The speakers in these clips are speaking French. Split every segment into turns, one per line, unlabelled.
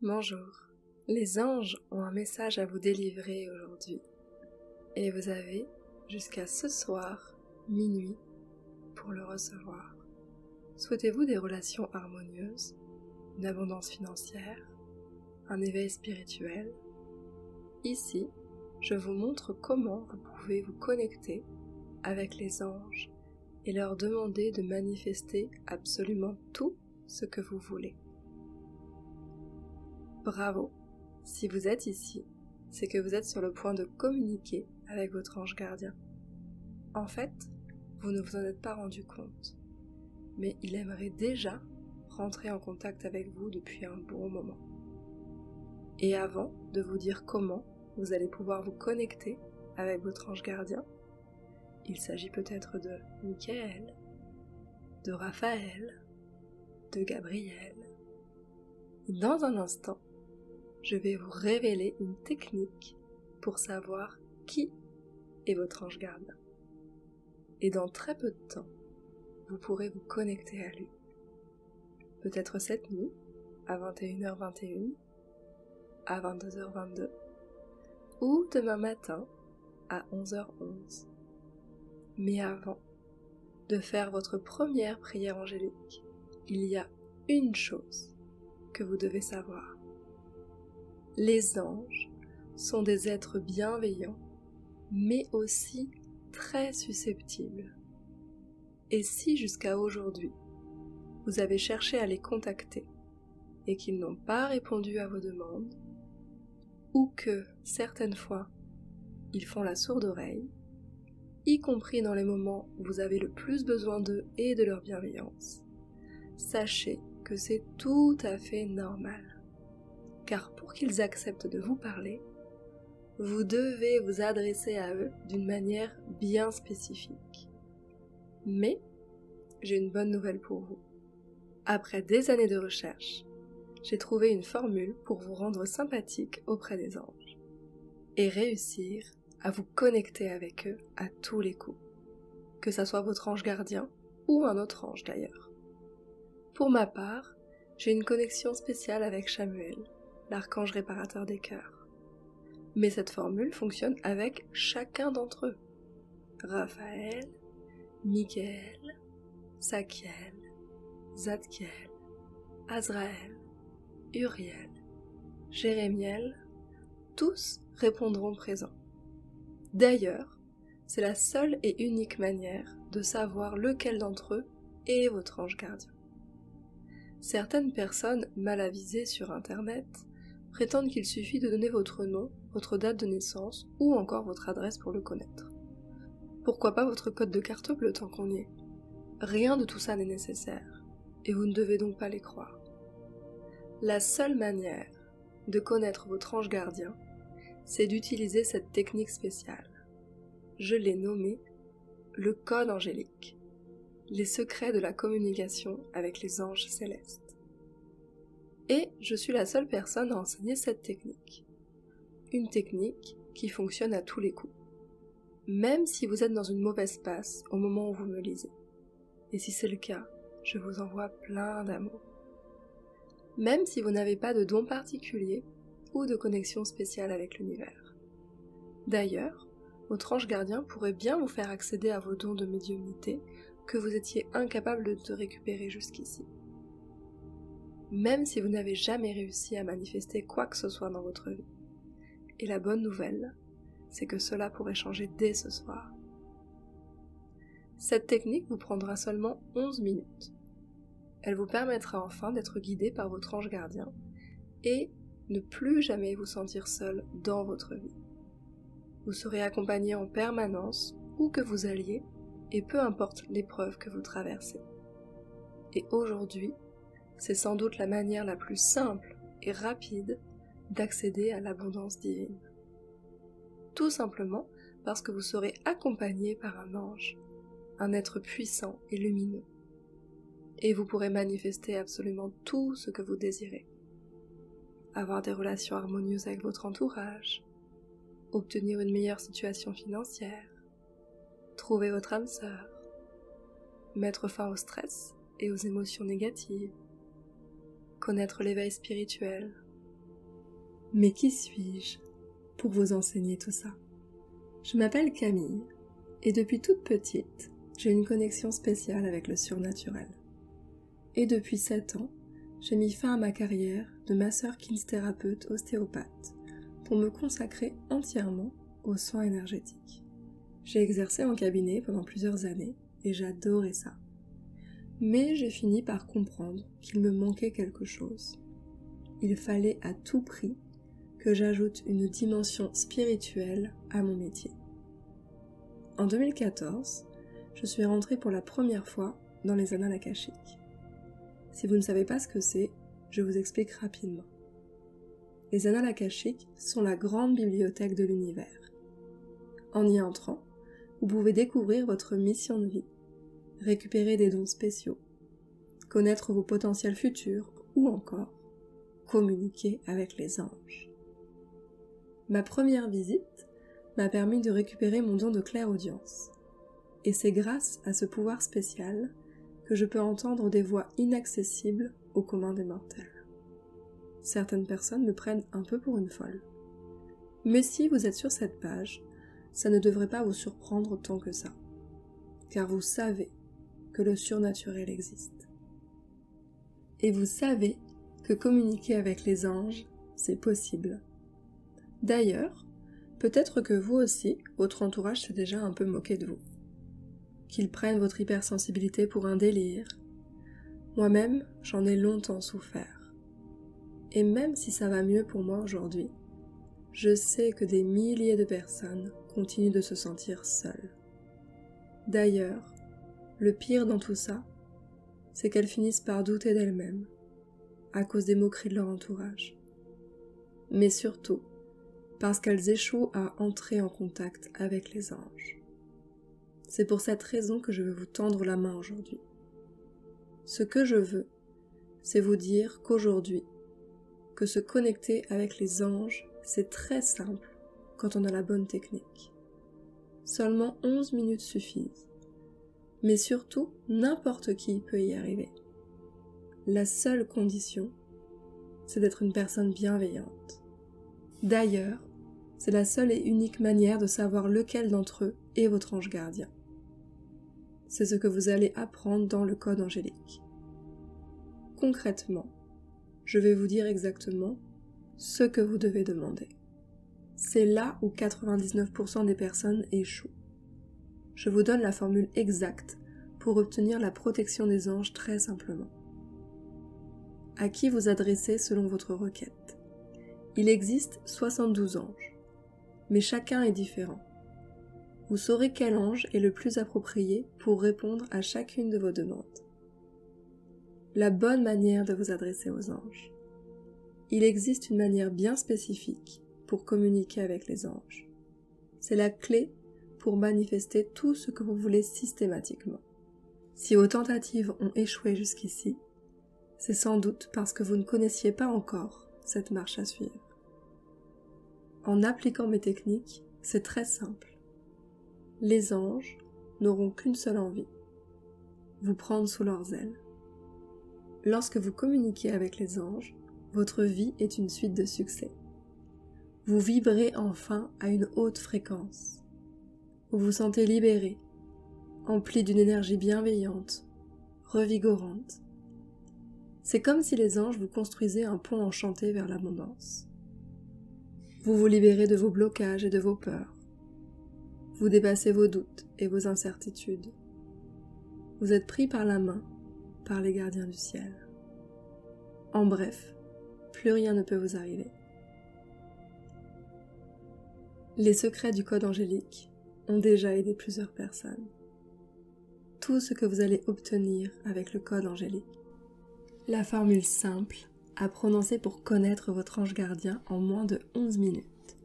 Bonjour, les anges ont un message à vous délivrer aujourd'hui et vous avez jusqu'à ce soir, minuit, pour le recevoir. Souhaitez-vous des relations harmonieuses, une abondance financière, un éveil spirituel? Ici, je vous montre comment vous pouvez vous connecter avec les anges et leur demander de manifester absolument tout ce que vous voulez. Bravo! Si vous êtes ici, c'est que vous êtes sur le point de communiquer avec votre ange gardien. En fait, vous ne vous en êtes pas rendu compte, mais il aimerait déjà rentrer en contact avec vous depuis un bon moment. Et avant de vous dire comment vous allez pouvoir vous connecter avec votre ange gardien, il s'agit peut-être de Michael, de Raphaël, de Gabriel. Dans un instant, je vais vous révéler une technique pour savoir qui est votre ange gardien. Et dans très peu de temps, vous pourrez vous connecter à lui. Peut-être cette nuit, à 21h21, à 22h22, ou demain matin, à 11h11. Mais avant de faire votre première prière angélique, il y a une chose que vous devez savoir. Les anges sont des êtres bienveillants, mais aussi très susceptibles. Et si jusqu'à aujourd'hui, vous avez cherché à les contacter et qu'ils n'ont pas répondu à vos demandes, ou que, certaines fois, ils font la sourde oreille, y compris dans les moments où vous avez le plus besoin d'eux et de leur bienveillance, sachez que c'est tout à fait normal. Car pour qu'ils acceptent de vous parler, vous devez vous adresser à eux d'une manière bien spécifique. Mais, j'ai une bonne nouvelle pour vous. Après des années de recherche, j'ai trouvé une formule pour vous rendre sympathique auprès des anges et réussir à vous connecter avec eux à tous les coups, que ça soit votre ange gardien ou un autre ange d'ailleurs. Pour ma part, j'ai une connexion spéciale avec Chamuel, l'archange réparateur des cœurs. Mais cette formule fonctionne avec chacun d'entre eux. Raphaël, Michael, Sakiel, Zadkiel, Azraël, Uriel, Jérémiel, tous répondront présents. D'ailleurs, c'est la seule et unique manière de savoir lequel d'entre eux est votre ange gardien. Certaines personnes mal avisées sur Internet prétendent qu'il suffit de donner votre nom, votre date de naissance ou encore votre adresse pour le connaître. Pourquoi pas votre code de carte bleue tant qu'on y est? Rien de tout ça n'est nécessaire, et vous ne devez donc pas les croire. La seule manière de connaître votre ange gardien, c'est d'utiliser cette technique spéciale. Je l'ai nommée le code angélique, les secrets de la communication avec les anges célestes. Et je suis la seule personne à enseigner cette technique. Une technique qui fonctionne à tous les coups. Même si vous êtes dans une mauvaise passe au moment où vous me lisez. Et si c'est le cas, je vous envoie plein d'amour. Même si vous n'avez pas de don particulier ou de connexion spéciale avec l'univers. D'ailleurs, votre ange gardien pourrait bien vous faire accéder à vos dons de médiumnité que vous étiez incapable de récupérer jusqu'ici. Même si vous n'avez jamais réussi à manifester quoi que ce soit dans votre vie. Et la bonne nouvelle, c'est que cela pourrait changer dès ce soir. Cette technique vous prendra seulement 11 minutes. Elle vous permettra enfin d'être guidé par votre ange gardien et ne plus jamais vous sentir seul dans votre vie. Vous serez accompagné en permanence où que vous alliez et peu importe l'épreuve que vous traversez. Et aujourd'hui, c'est sans doute la manière la plus simple et rapide d'accéder à l'abondance divine. Tout simplement parce que vous serez accompagné par un ange, un être puissant et lumineux. Et vous pourrez manifester absolument tout ce que vous désirez. Avoir des relations harmonieuses avec votre entourage, obtenir une meilleure situation financière, trouver votre âme sœur, mettre fin au stress et aux émotions négatives, connaître l'éveil spirituel, Mais qui suis-je pour vous enseigner tout ça? Je m'appelle Camille et depuis toute petite, j'ai une connexion spéciale avec le surnaturel. Et depuis 7 ans, j'ai mis fin à ma carrière de masseur kinésithérapeute ostéopathe pour me consacrer entièrement aux soins énergétiques. J'ai exercé en cabinet pendant plusieurs années et j'adorais ça. Mais j'ai fini par comprendre qu'il me manquait quelque chose. Il fallait à tout prix que j'ajoute une dimension spirituelle à mon métier. En 2014, je suis rentrée pour la première fois dans les annales akashiques. Si vous ne savez pas ce que c'est, je vous explique rapidement. Les annales akashiques sont la grande bibliothèque de l'univers. En y entrant, vous pouvez découvrir votre mission de vie, récupérer des dons spéciaux, connaître vos potentiels futurs ou encore communiquer avec les anges. Ma première visite m'a permis de récupérer mon don de clairaudience. Et c'est grâce à ce pouvoir spécial que je peux entendre des voix inaccessibles au commun des mortels. Certaines personnes me prennent un peu pour une folle. Mais si vous êtes sur cette page, ça ne devrait pas vous surprendre tant que ça, car vous savez que le surnaturel existe. Et vous savez que communiquer avec les anges, c'est possible. D'ailleurs, peut-être que vous aussi, votre entourage s'est déjà un peu moqué de vous. Qu'ils prennent votre hypersensibilité pour un délire. Moi-même, j'en ai longtemps souffert. Et même si ça va mieux pour moi aujourd'hui, je sais que des milliers de personnes continuent de se sentir seules. D'ailleurs, le pire dans tout ça, c'est qu'elles finissent par douter d'elles-mêmes, à cause des moqueries de leur entourage. Mais surtout, parce qu'elles échouent à entrer en contact avec les anges. C'est pour cette raison que je veux vous tendre la main aujourd'hui. Ce que je veux, c'est vous dire qu'aujourd'hui, que se connecter avec les anges, c'est très simple quand on a la bonne technique. Seulement 11 minutes suffisent. Mais surtout, n'importe qui peut y arriver. La seule condition, c'est d'être une personne bienveillante. D'ailleurs, c'est la seule et unique manière de savoir lequel d'entre eux est votre ange gardien. C'est ce que vous allez apprendre dans le code angélique. Concrètement, je vais vous dire exactement ce que vous devez demander. C'est là où 99% des personnes échouent. Je vous donne la formule exacte pour obtenir la protection des anges très simplement. À qui vous adressez selon votre requête. Il existe 72 anges, mais chacun est différent. Vous saurez quel ange est le plus approprié pour répondre à chacune de vos demandes. La bonne manière de vous adresser aux anges. Il existe une manière bien spécifique pour communiquer avec les anges. C'est la clé pour manifester tout ce que vous voulez systématiquement. Si vos tentatives ont échoué jusqu'ici, c'est sans doute parce que vous ne connaissiez pas encore cette marche à suivre. En appliquant mes techniques, c'est très simple. Les anges n'auront qu'une seule envie, vous prendre sous leurs ailes. Lorsque vous communiquez avec les anges, votre vie est une suite de succès. Vous vibrez enfin à une haute fréquence. Vous vous sentez libéré, empli d'une énergie bienveillante, revigorante. C'est comme si les anges vous construisaient un pont enchanté vers l'abondance. Vous vous libérez de vos blocages et de vos peurs. Vous dépassez vos doutes et vos incertitudes. Vous êtes pris par la main par les gardiens du ciel. En bref, plus rien ne peut vous arriver. Les secrets du code angélique ont déjà aidé plusieurs personnes. Tout ce que vous allez obtenir avec le code angélique. La formule simple à prononcer pour connaître votre ange gardien en moins de 11 minutes.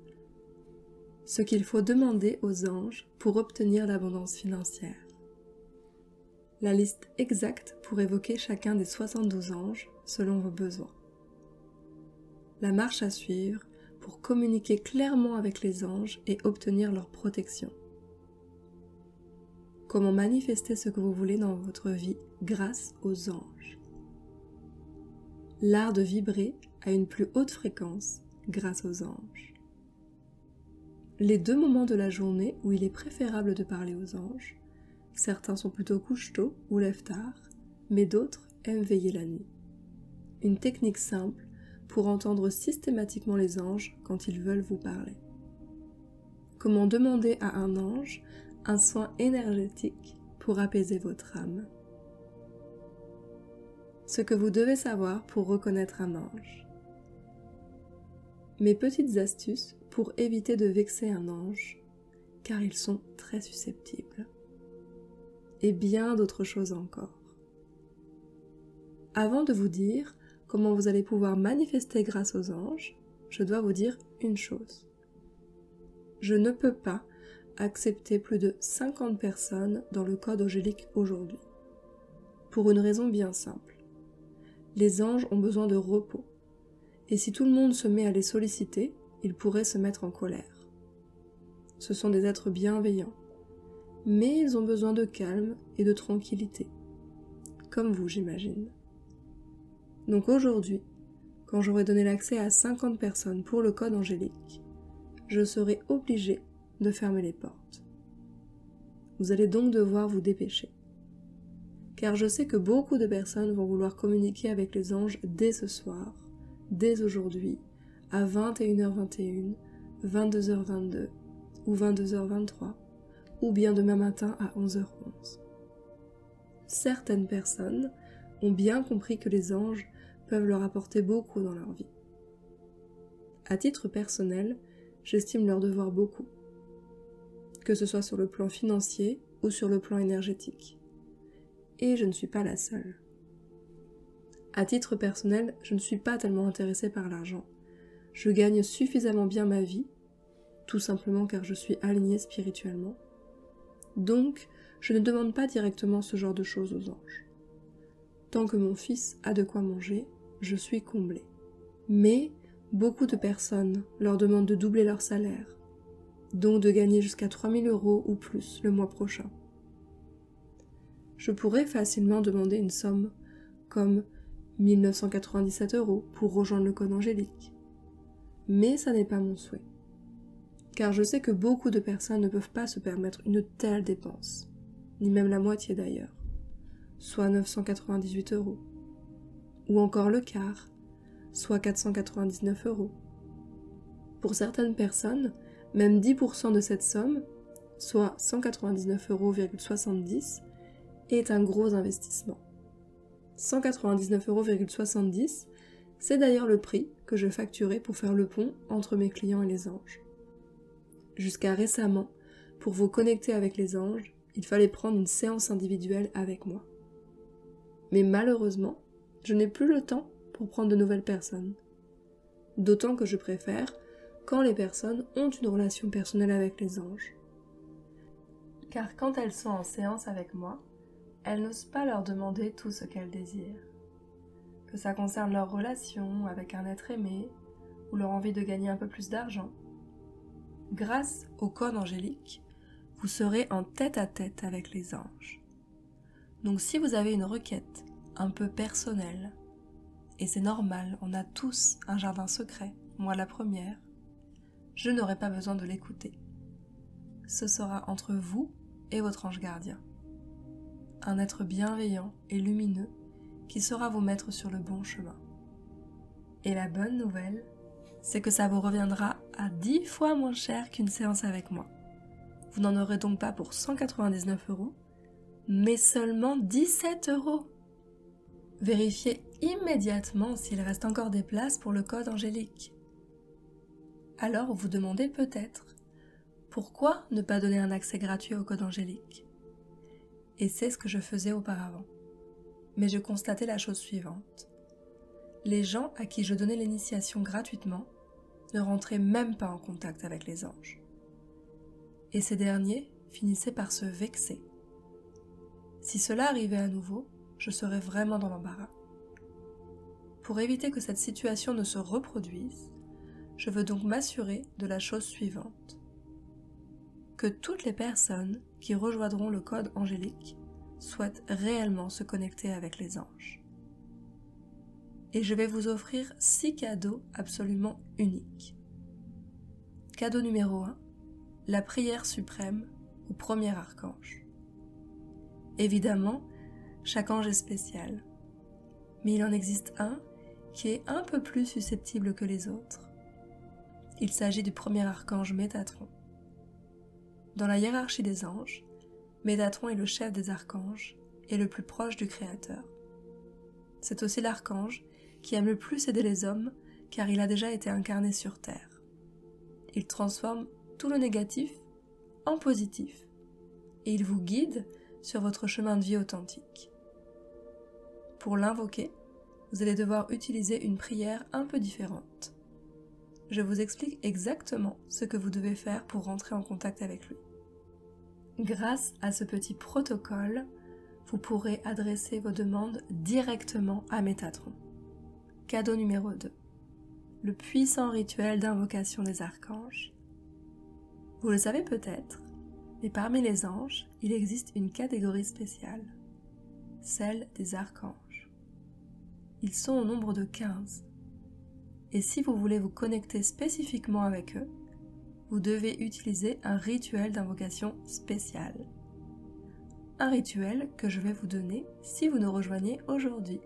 Ce qu'il faut demander aux anges pour obtenir l'abondance financière. La liste exacte pour évoquer chacun des 72 anges selon vos besoins. La marche à suivre pour communiquer clairement avec les anges et obtenir leur protection. Comment manifester ce que vous voulez dans votre vie grâce aux anges. L'art de vibrer à une plus haute fréquence grâce aux anges. Les 2 moments de la journée où il est préférable de parler aux anges, certains sont plutôt couche-tôt ou lève-tard, mais d'autres aiment veiller la nuit. Une technique simple pour entendre systématiquement les anges quand ils veulent vous parler. Comment demander à un ange un soin énergétique pour apaiser votre âme. Ce que vous devez savoir pour reconnaître un ange. Mes petites astuces pour éviter de vexer un ange, car ils sont très susceptibles. Et bien d'autres choses encore. Avant de vous dire comment vous allez pouvoir manifester grâce aux anges, je dois vous dire une chose. Je ne peux pas accepter plus de 50 personnes dans le code angélique aujourd'hui. Pour une raison bien simple. Les anges ont besoin de repos. Et si tout le monde se met à les solliciter, ils pourraient se mettre en colère. Ce sont des êtres bienveillants. Mais ils ont besoin de calme et de tranquillité. Comme vous, j'imagine. Donc aujourd'hui, quand j'aurai donné l'accès à 50 personnes pour le code angélique, je serai obligée de fermer les portes. Vous allez donc devoir vous dépêcher. Car je sais que beaucoup de personnes vont vouloir communiquer avec les anges dès ce soir, dès aujourd'hui, à 21h21, 22h22 ou 22h23, ou bien demain matin à 11h11. Certaines personnes ont bien compris que les anges peuvent leur apporter beaucoup dans leur vie. À titre personnel, j'estime leur devoir beaucoup, que ce soit sur le plan financier ou sur le plan énergétique. Et je ne suis pas la seule. À titre personnel, je ne suis pas tellement intéressée par l'argent. Je gagne suffisamment bien ma vie, tout simplement car je suis alignée spirituellement. Donc, je ne demande pas directement ce genre de choses aux anges. Tant que mon fils a de quoi manger, je suis comblée. Mais beaucoup de personnes leur demandent de doubler leur salaire, donc de gagner jusqu'à 3 000 € ou plus le mois prochain. Je pourrais facilement demander une somme comme 1 997 € pour rejoindre le code angélique. Mais ça n'est pas mon souhait. Car je sais que beaucoup de personnes ne peuvent pas se permettre une telle dépense, ni même la moitié d'ailleurs, soit 998 €, ou encore le quart, soit 499 €. Pour certaines personnes, même 10% de cette somme, soit 199,70 €, est un gros investissement. 199,70 €, c'est d'ailleurs le prix que je facturais pour faire le pont entre mes clients et les anges. Jusqu'à récemment, pour vous connecter avec les anges, il fallait prendre une séance individuelle avec moi. Mais malheureusement, je n'ai plus le temps pour prendre de nouvelles personnes. D'autant que je préfère quand les personnes ont une relation personnelle avec les anges. Car quand elles sont en séance avec moi, elles n'osent pas leur demander tout ce qu'elles désirent. Que ça concerne leur relation avec un être aimé, ou leur envie de gagner un peu plus d'argent. Grâce au code angélique, vous serez en tête-à-tête avec les anges. Donc si vous avez une requête un peu personnelle, et c'est normal, on a tous un jardin secret, moi la première, je n'aurai pas besoin de l'écouter. Ce sera entre vous et votre ange gardien. Un être bienveillant et lumineux qui saura vous mettre sur le bon chemin. Et la bonne nouvelle, c'est que ça vous reviendra à 10 fois moins cher qu'une séance avec moi. Vous n'en aurez donc pas pour 199 €, mais seulement 17 €. Vérifiez immédiatement s'il reste encore des places pour le code angélique. Alors vous vous demandez peut-être, pourquoi ne pas donner un accès gratuit au code angélique? Et c'est ce que je faisais auparavant. Mais je constatais la chose suivante. Les gens à qui je donnais l'initiation gratuitement ne rentraient même pas en contact avec les anges. Et ces derniers finissaient par se vexer. Si cela arrivait à nouveau, je serais vraiment dans l'embarras. Pour éviter que cette situation ne se reproduise, je veux donc m'assurer de la chose suivante. Que toutes les personnes qui rejoindront le code angélique souhaitent réellement se connecter avec les anges. et je vais vous offrir 6 cadeaux absolument uniques. Cadeau numéro 1, la prière suprême au premier archange. Évidemment, chaque ange est spécial, mais il en existe un qui est un peu plus susceptible que les autres. Il s'agit du premier archange Métatron. Dans la hiérarchie des anges, Métatron est le chef des archanges et le plus proche du Créateur. C'est aussi l'archange qui aime le plus aider les hommes car il a déjà été incarné sur Terre. Il transforme tout le négatif en positif et il vous guide sur votre chemin de vie authentique. Pour l'invoquer, vous allez devoir utiliser une prière un peu différente. Je vous explique exactement ce que vous devez faire pour rentrer en contact avec lui. Grâce à ce petit protocole, vous pourrez adresser vos demandes directement à Métatron. Cadeau numéro 2. Le puissant rituel d'invocation des archanges. Vous le savez peut-être, mais parmi les anges, il existe une catégorie spéciale, celle des archanges. Ils sont au nombre de 15. Et si vous voulez vous connecter spécifiquement avec eux, vous devez utiliser un rituel d'invocation spécial. Un rituel que je vais vous donner si vous nous rejoignez aujourd'hui.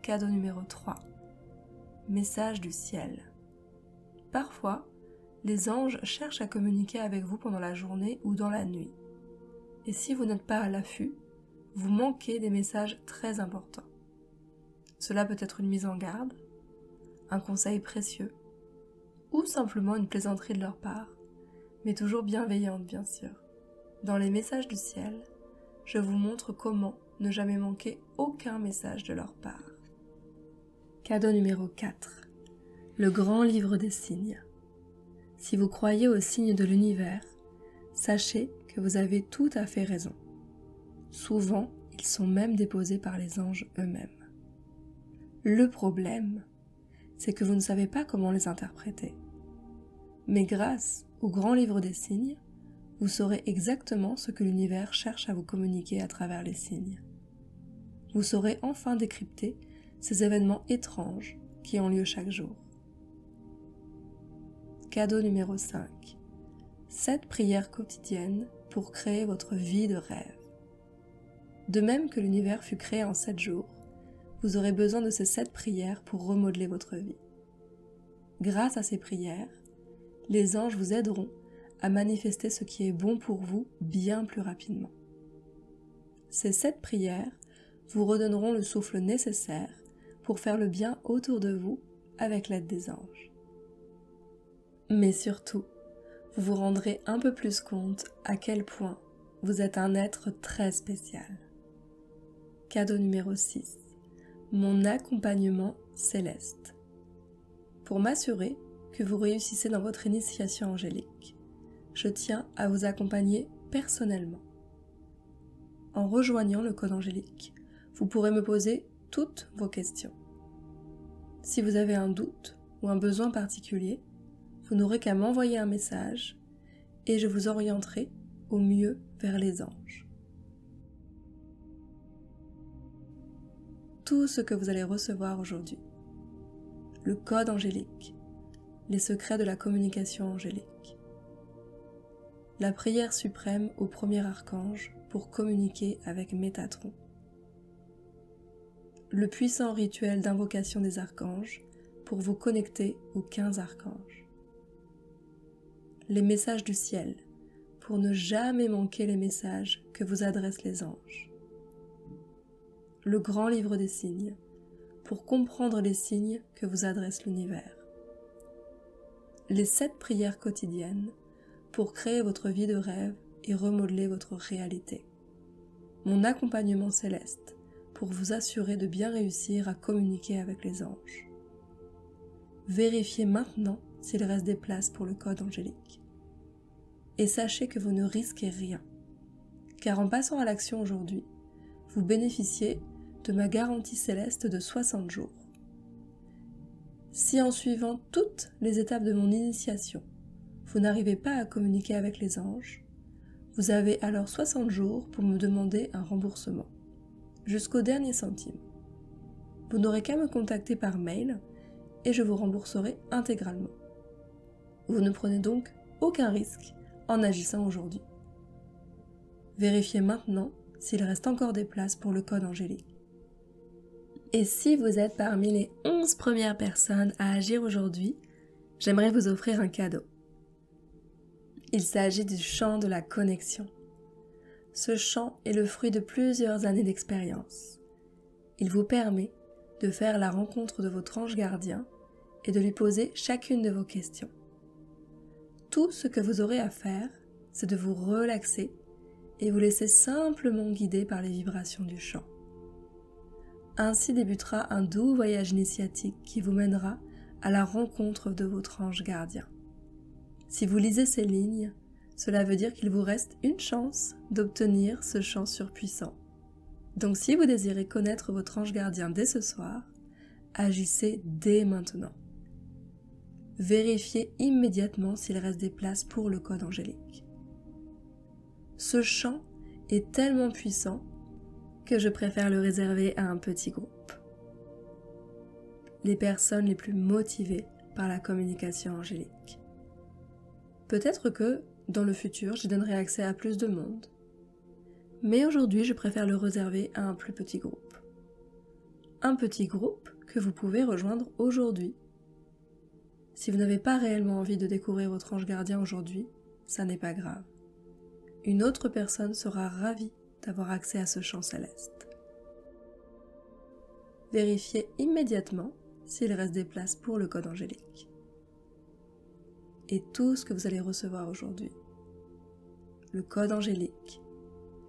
Cadeau numéro 3. Message du ciel. Parfois, les anges cherchent à communiquer avec vous pendant la journée ou dans la nuit. Et si vous n'êtes pas à l'affût, vous manquez des messages très importants. Cela peut être une mise en garde, un conseil précieux, ou simplement une plaisanterie de leur part, mais toujours bienveillante bien sûr. Dans les messages du ciel, je vous montre comment ne jamais manquer aucun message de leur part. Cadeau numéro 4. Le grand livre des signes. Si vous croyez aux signes de l'univers, sachez que vous avez tout à fait raison. Souvent, ils sont même déposés par les anges eux-mêmes. Le problème, c'est que vous ne savez pas comment les interpréter. Mais grâce au grand livre des signes, vous saurez exactement ce que l'univers cherche à vous communiquer à travers les signes. Vous saurez enfin décrypter ces événements étranges qui ont lieu chaque jour. Cadeau numéro 5. 7 prières quotidiennes pour créer votre vie de rêve. De même que l'univers fut créé en 7 jours, vous aurez besoin de ces 7 prières pour remodeler votre vie. Grâce à ces prières, les anges vous aideront à manifester ce qui est bon pour vous bien plus rapidement. Ces 7 prières vous redonneront le souffle nécessaire pour faire le bien autour de vous avec l'aide des anges. Mais surtout, vous vous rendrez un peu plus compte à quel point vous êtes un être très spécial. Cadeau numéro 6. Mon accompagnement céleste. Pour m'assurer que vous réussissez dans votre initiation angélique, je tiens à vous accompagner personnellement. En rejoignant le code angélique, vous pourrez me poser toutes vos questions. Si vous avez un doute ou un besoin particulier, vous n'aurez qu'à m'envoyer un message et je vous orienterai au mieux vers les anges. Tout ce que vous allez recevoir aujourd'hui, le code angélique, les secrets de la communication angélique, la prière suprême au premier archange pour communiquer avec Métatron, le puissant rituel d'invocation des archanges pour vous connecter aux 15 archanges, les messages du ciel pour ne jamais manquer les messages que vous adressent les anges, le grand livre des signes pour comprendre les signes que vous adresse l'univers, les 7 prières quotidiennes pour créer votre vie de rêve et remodeler votre réalité, mon accompagnement céleste pour vous assurer de bien réussir à communiquer avec les anges. Vérifiez maintenant s'il reste des places pour le code angélique. Et sachez que vous ne risquez rien, car en passant à l'action aujourd'hui, vous bénéficiez de ma garantie céleste de 60 jours. Si en suivant toutes les étapes de mon initiation, vous n'arrivez pas à communiquer avec les anges, vous avez alors 60 jours pour me demander un remboursement, jusqu'au dernier centime. vous n'aurez qu'à me contacter par mail et je vous rembourserai intégralement. Vous ne prenez donc aucun risque en agissant aujourd'hui. Vérifiez maintenant s'il reste encore des places pour le code angélique. Et si vous êtes parmi les 11 premières personnes à agir aujourd'hui, j'aimerais vous offrir un cadeau. Il s'agit du chant de la connexion. Ce chant est le fruit de plusieurs années d'expérience. Il vous permet de faire la rencontre de votre ange gardien et de lui poser chacune de vos questions. Tout ce que vous aurez à faire, c'est de vous relaxer et vous laisser simplement guider par les vibrations du chant. Ainsi débutera un doux voyage initiatique qui vous mènera à la rencontre de votre ange gardien. Si vous lisez ces lignes, cela veut dire qu'il vous reste une chance d'obtenir ce chant surpuissant. Donc si vous désirez connaître votre ange gardien dès ce soir, agissez dès maintenant. Vérifiez immédiatement s'il reste des places pour le code angélique. Ce chant est tellement puissant que je préfère le réserver à un petit groupe. Les personnes les plus motivées par la communication angélique. Peut-être que, dans le futur, j'y donnerai accès à plus de monde. Mais aujourd'hui, je préfère le réserver à un plus petit groupe. Un petit groupe que vous pouvez rejoindre aujourd'hui. Si vous n'avez pas réellement envie de découvrir votre ange gardien aujourd'hui, ça n'est pas grave. Une autre personne sera ravie d'avoir accès à ce chant céleste. Vérifiez immédiatement s'il reste des places pour le code angélique. Et tout ce que vous allez recevoir aujourd'hui. Le code angélique,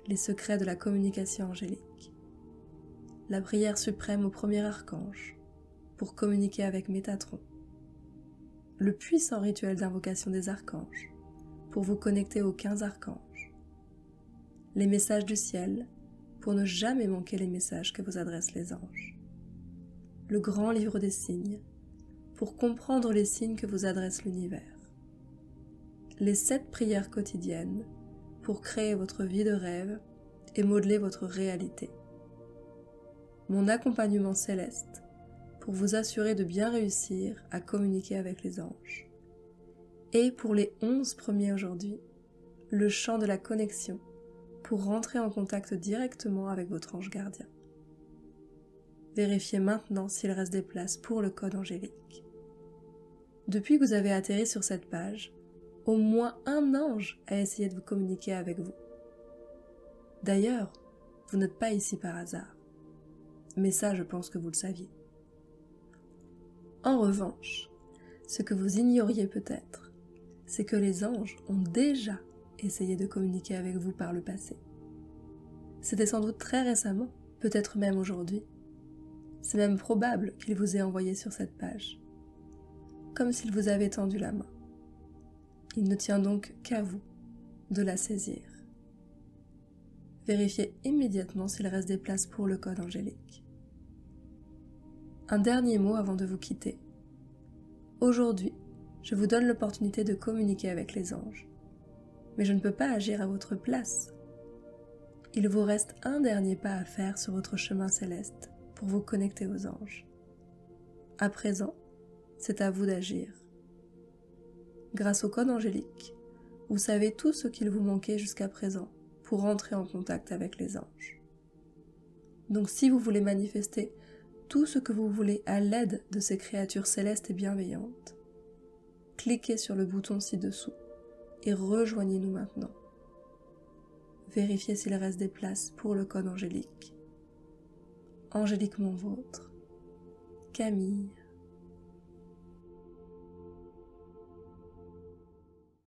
les secrets de la communication angélique, la prière suprême au premier archange pour communiquer avec Métatron, le puissant rituel d'invocation des archanges pour vous connecter aux 15 archanges, les messages du ciel pour ne jamais manquer les messages que vous adressent les anges, le grand livre des signes pour comprendre les signes que vous adresse l'univers, les 7 prières quotidiennes pour créer votre vie de rêve et modeler votre réalité, mon accompagnement céleste pour vous assurer de bien réussir à communiquer avec les anges, et pour les 11 premiers aujourd'hui, le chant de la connexion pour rentrer en contact directement avec votre ange gardien. Vérifiez maintenant s'il reste des places pour le code angélique. Depuis que vous avez atterri sur cette page, au moins un ange a essayé de vous communiquer avec vous. D'ailleurs, vous n'êtes pas ici par hasard. Mais ça, je pense que vous le saviez. En revanche, ce que vous ignoriez peut-être, c'est que les anges ont déjà essayé de communiquer avec vous par le passé. C'était sans doute très récemment, peut-être même aujourd'hui. C'est même probable qu'il vous ait envoyé sur cette page, comme s'il vous avait tendu la main. Il ne tient donc qu'à vous de la saisir. Vérifiez immédiatement s'il reste des places pour le code angélique. Un dernier mot avant de vous quitter. Aujourd'hui, je vous donne l'opportunité de communiquer avec les anges, mais je ne peux pas agir à votre place. Il vous reste un dernier pas à faire sur votre chemin céleste pour vous connecter aux anges. À présent, c'est à vous d'agir. Grâce au code angélique, vous savez tout ce qu'il vous manquait jusqu'à présent pour entrer en contact avec les anges. Donc si vous voulez manifester tout ce que vous voulez à l'aide de ces créatures célestes et bienveillantes, cliquez sur le bouton ci-dessous et rejoignez-nous maintenant. Vérifiez s'il reste des places pour le code angélique. Angéliquement vôtre, Camille.